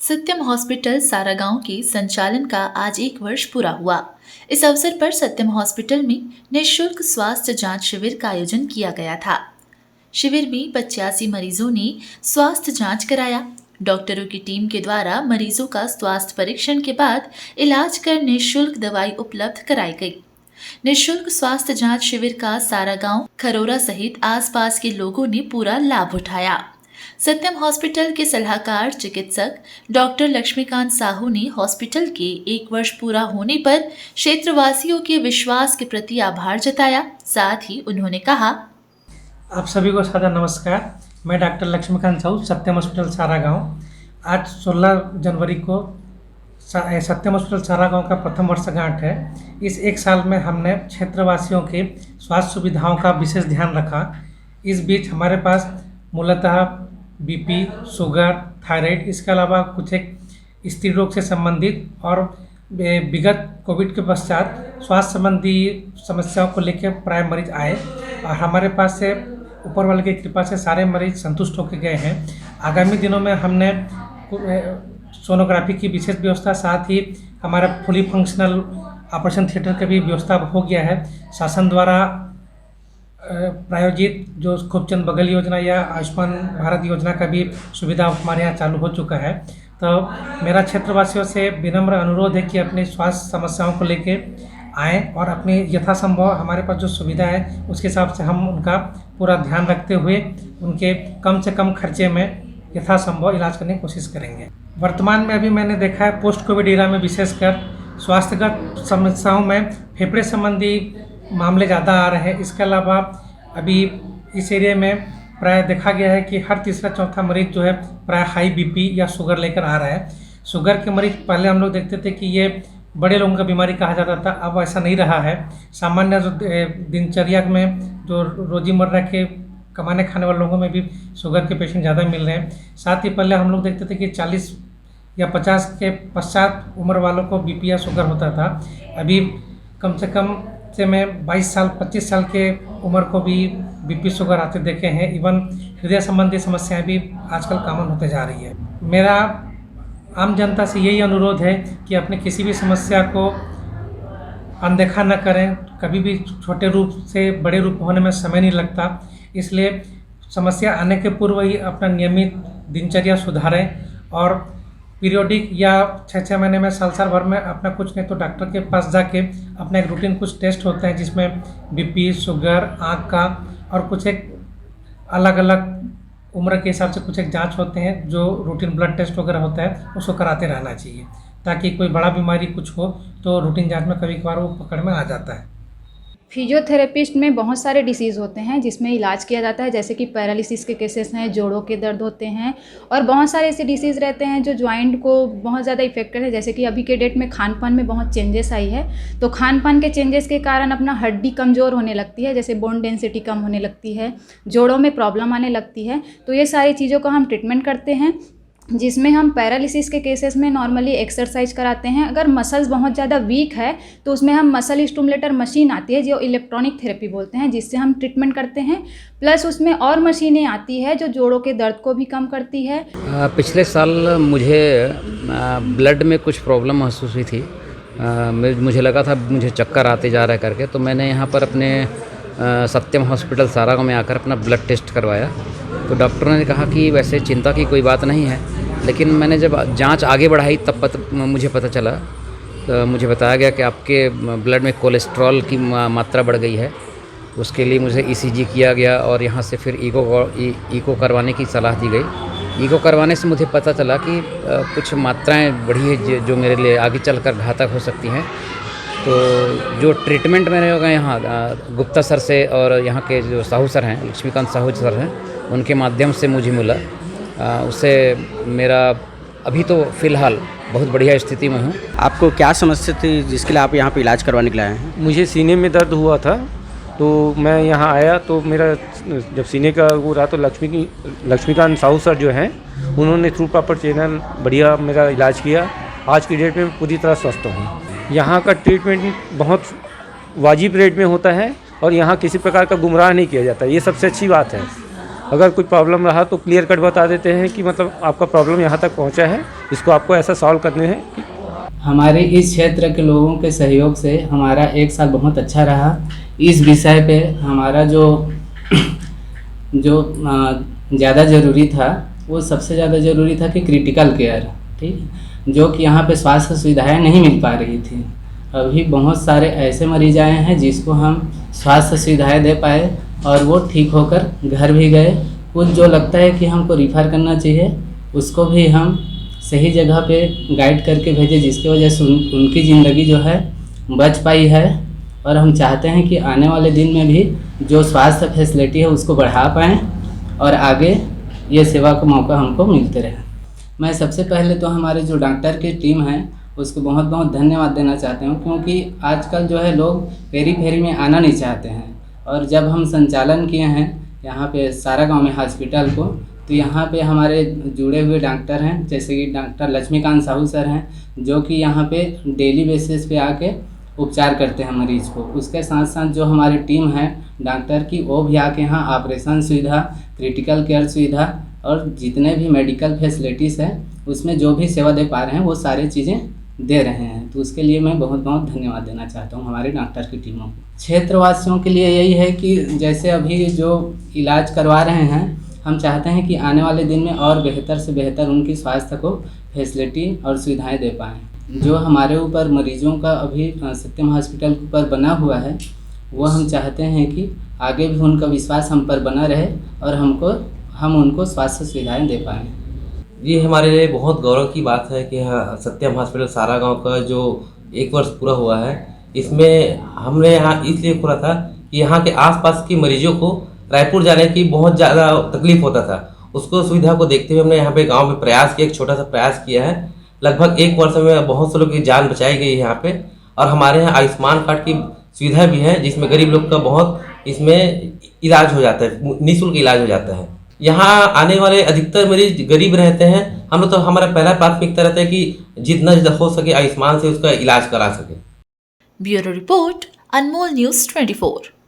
सत्यम hospital Saragaon के संचालन का आज 1 वर्ष पूरा हुआ। इस अवसर पर सत्यम हॉस्पिटल में निःशुल्क स्वास्थ्य जांच शिविर का आयोजन किया गया था। शिविर में 85 मरीजों ने स्वास्थ्य जांच कराया। डॉक्टरों की टीम के द्वारा मरीजों का स्वास्थ्य परीक्षण के बाद इलाज कर निःशुल्क दवाई उपलब्ध कराई गई। निःशुल्क स्वास्थ्य जांच शिविर का सारागांव, खरोरा सहित आसपास के लोगों ने पूरा लाभ उठाया। सत्यम हॉस्पिटल के सलाहकार चिकित्सक डॉक्टर लक्ष्मीकांत साहू ने हॉस्पिटल के 1 वर्ष पूरा होने पर क्षेत्रवासियों के विश्वास के प्रति आभार जताया। साथ ही उन्होंने कहा, आप सभी को सादर नमस्कार। मैं डॉक्टर लक्ष्मीकांत साहू, सत्यम हॉस्पिटल सारागांव। आज 16 जनवरी को सत्यम हॉस्पिटल सारागांव का प्रथम वर्षगांठ है। इस 1 साल में हमने क्षेत्रवासियों के स्वास्थ्य सुविधाओं का विशेष ध्यान रखा। इस बीच हमारे पास मूलतः बीपी, शुगर, थायराइड, इसके अलावा कुछ एक स्त्री रोग से संबंधित और विगत कोविड के पश्चात स्वास्थ्य संबंधी समस्याओं को लेकर प्राय मरीज आए और हमारे पास से ऊपर वाले की कृपा से सारे मरीज संतुष्ट होकर गए हैं। आगामी दिनों में हमने सोनोग्राफी की विशेष व्यवस्था, साथ ही हमारा फुली फंक्शनल ऑपरेशन थिएटर का भी व्यवस्था हो गया है। शासन द्वारा प्रायोजित जो खूबचंद बघेल योजना या आयुष्मान भारत योजना का भी सुविधा हमारे यहाँ चालू हो चुका है। तो मेरा क्षेत्रवासियों से विनम्र अनुरोध है कि अपनी स्वास्थ्य समस्याओं को लेके आएँ और अपनी यथासंभव हमारे पास जो सुविधा है उसके हिसाब से हम उनका पूरा ध्यान रखते हुए उनके कम से कम खर्चे में यथासंभव इलाज करने की कोशिश करेंगे। वर्तमान में अभी मैंने देखा है पोस्ट कोविड एरा में विशेषकर स्वास्थ्यगत समस्याओं में फेफड़े संबंधी मामले ज़्यादा आ रहे हैं। इसके अलावा अभी इस एरिया में प्राय देखा गया है कि हर तीसरा चौथा मरीज जो है प्राय हाई बीपी या शुगर लेकर आ रहा है। शुगर के मरीज पहले हम लोग देखते थे कि ये बड़े लोगों का बीमारी कहा जाता था, अब ऐसा नहीं रहा है। सामान्य जो दिनचर्या में जो रोज़मर्रा के कमाने खाने वाले लोगों में भी शुगर के पेशेंट ज़्यादा मिल रहे हैं। साथ ही पहले हम लोग देखते थे कि 40 या 50 के पश्चात उम्र वालों को बीपी या शुगर होता था। अभी कम से कम से मैं 22 साल 25 साल के उम्र को भी बीपी शुगर आते देखे हैं। इवन हृदय संबंधी समस्याएं भी आजकल कॉमन होते जा रही है। मेरा आम जनता से यही अनुरोध है कि अपने किसी भी समस्या को अनदेखा न करें। कभी भी छोटे रूप से बड़े रूप होने में समय नहीं लगता, इसलिए समस्या आने के पूर्व ही अपना नियमित दिनचर्या सुधारें और पीरियोडिक या 6-6 महीने में साल भर में अपना कुछ नहीं तो डॉक्टर के पास जाके अपना एक रूटीन कुछ टेस्ट होते हैं जिसमें बीपी, शुगर, आँख का और कुछ एक अलग अलग उम्र के हिसाब से कुछ एक जांच होते हैं जो रूटीन ब्लड टेस्ट वगैरह होता है, उसको कराते रहना चाहिए ताकि कोई बड़ा बीमारी कुछ हो तो रूटीन जांच में कभी कभार वो पकड़ में आ जाता है। फिजियोथेरेपिस्ट में बहुत सारे डिसीज़ होते हैं जिसमें इलाज किया जाता है, जैसे कि पैरालिसिस के केसेस हैं, जोड़ों के दर्द होते हैं और बहुत सारे ऐसे डिसीज़ रहते हैं जो जॉइंट को बहुत ज़्यादा इफेक्टेड है। जैसे कि अभी के डेट में खान पान में बहुत चेंजेस आई है, तो खान पान के चेंजेस के कारण अपना हड्डी कमज़ोर होने लगती है, जैसे बोन डेंसिटी कम होने लगती है, जोड़ों में प्रॉब्लम आने लगती है। तो ये सारी चीज़ों का हम ट्रीटमेंट करते हैं, जिसमें हम पैरालिसिस के केसेस में नॉर्मली एक्सरसाइज कराते हैं। अगर मसल्स बहुत ज़्यादा वीक है तो उसमें हम मसल स्टिमुलेटर मशीन आती है जो इलेक्ट्रॉनिक थेरेपी बोलते हैं, जिससे हम ट्रीटमेंट करते हैं। प्लस उसमें और मशीनें आती है जो जोड़ों के दर्द को भी कम करती है। पिछले साल मुझे ब्लड में कुछ प्रॉब्लम महसूस हुई थी। मुझे लगा था मुझे चक्कर आते जा रहा है करके, तो मैंने यहाँ पर अपने सत्यम हॉस्पिटल सारागांव में आकर अपना ब्लड टेस्ट करवाया। तो डॉक्टरों ने कहा कि वैसे चिंता की कोई बात नहीं है, लेकिन मैंने जब जांच आगे बढ़ाई तब मुझे पता चला, तो मुझे बताया गया कि आपके ब्लड में कोलेस्ट्रॉल की मात्रा बढ़ गई है। उसके लिए मुझे ईसीजी किया गया और यहाँ से फिर ईको करवाने की सलाह दी गई। ईको करवाने से मुझे पता चला कि कुछ मात्राएं बढ़ी है जो मेरे लिए आगे चलकर घातक हो सकती हैं। तो जो ट्रीटमेंट मैंने होगा यहाँ गुप्ता सर से और यहाँ के जो साहू सर हैं, लक्ष्मीकांत साहू सर हैं, उनके माध्यम से मुझे मिला। उससे मेरा अभी तो फ़िलहाल बहुत बढ़िया स्थिति में हूँ। आपको क्या समस्या थी जिसके लिए आप यहाँ पे इलाज करवाने के लिए आए हैं? मुझे सीने में दर्द हुआ था, तो मैं यहाँ आया तो मेरा जब सीने का वो रहा तो लक्ष्मीकांत साहू सर जो हैं उन्होंने थ्रू प्रॉपर चैनल बढ़िया मेरा इलाज किया। आज की डेट में पूरी तरह स्वस्थ हूँ। यहाँ का ट्रीटमेंट बहुत वाजिब रेट में होता है और यहाँ किसी प्रकार का गुमराह नहीं किया जाता, ये सबसे अच्छी बात है। अगर कोई प्रॉब्लम रहा तो क्लियर कट बता देते हैं कि मतलब आपका प्रॉब्लम यहाँ तक पहुँचा है, इसको आपको ऐसा सॉल्व करने हैं। हमारे इस क्षेत्र के लोगों के सहयोग से हमारा 1 साल बहुत अच्छा रहा। इस विषय पे हमारा जो ज़्यादा ज़रूरी था, वो सबसे ज़्यादा ज़रूरी था कि क्रिटिकल केयर, ठीक, जो कि यहाँ पे स्वास्थ्य सुविधाएं नहीं मिल पा रही थी। अभी बहुत सारे ऐसे मरीज आए हैं जिसको हम स्वास्थ्य सुविधाएं दे पाए और वो ठीक होकर घर भी गए। कुछ जो लगता है कि हमको रिफ़र करना चाहिए, उसको भी हम सही जगह पे गाइड करके भेजे, जिसकी वजह से उनकी ज़िंदगी जो है बच पाई है। और हम चाहते हैं कि आने वाले दिन में भी जो स्वास्थ्य फैसिलिटी है उसको बढ़ा पाएँ और आगे ये सेवा का मौका हमको मिलते रहे। मैं सबसे पहले तो हमारे जो डॉक्टर की टीम है उसको बहुत बहुत धन्यवाद देना चाहता हूँ, क्योंकि आजकल जो है लोग पेरी में आना नहीं चाहते हैं। और जब हम संचालन किए हैं यहाँ पे सारा गांव में हॉस्पिटल को, तो यहाँ पे हमारे जुड़े हुए डॉक्टर हैं, जैसे कि डॉक्टर लक्ष्मीकांत साहू सर हैं, जो कि यहाँ पे डेली बेसिस पे आके उपचार करते हैं मरीज को। उसके साथ साथ जो हमारी टीम है डॉक्टर की, वो भी आके यहाँ ऑपरेशन सुविधा, क्रिटिकल केयर सुविधा और जितने भी मेडिकल फैसिलिटीज़ है उसमें जो भी सेवा दे पा रहे हैं वो सारी चीज़ें दे रहे हैं। तो उसके लिए मैं बहुत बहुत धन्यवाद देना चाहता हूँ हमारे डॉक्टर की टीमों को। क्षेत्रवासियों के लिए यही है कि जैसे अभी जो इलाज करवा रहे हैं, हम चाहते हैं कि आने वाले दिन में और बेहतर से बेहतर उनकी स्वास्थ्य को फैसिलिटी और सुविधाएं दे पाएँ। जो हमारे ऊपर मरीजों का अभी सत्यम हॉस्पिटल के ऊपर बना हुआ है, वो हम चाहते हैं कि आगे भी उनका विश्वास हम पर बना रहे और हम उनको स्वास्थ्य सुविधाएं दे पाएँ। ये हमारे लिए बहुत गौरव की बात है कि सत्यम हॉस्पिटल सारा गांव का जो 1 वर्ष पूरा हुआ है, इसमें हमने यहाँ इसलिए खोला था कि यहाँ के आसपास के मरीजों को रायपुर जाने की बहुत ज़्यादा तकलीफ होता था। उसको सुविधा को देखते हुए हमने यहाँ पे गांव में प्रयास किया, एक छोटा सा प्रयास किया है। लगभग 1 वर्ष में बहुत से लोगों की जान बचाई गई है यहाँ पे। और हमारे यहाँ आयुष्मान कार्ड की सुविधा भी है, जिसमें गरीब लोग का बहुत इसमें इलाज हो जाता है, निःशुल्क इलाज हो जाता है। यहाँ आने वाले अधिकतर मरीज गरीब रहते हैं। हम लोग तो हमारा पहला प्राथमिकता रहता है कि जितना हो सके आयुष्मान से उसका इलाज करा सके। ब्यूरो रिपोर्ट, अनमोल न्यूज़ 24।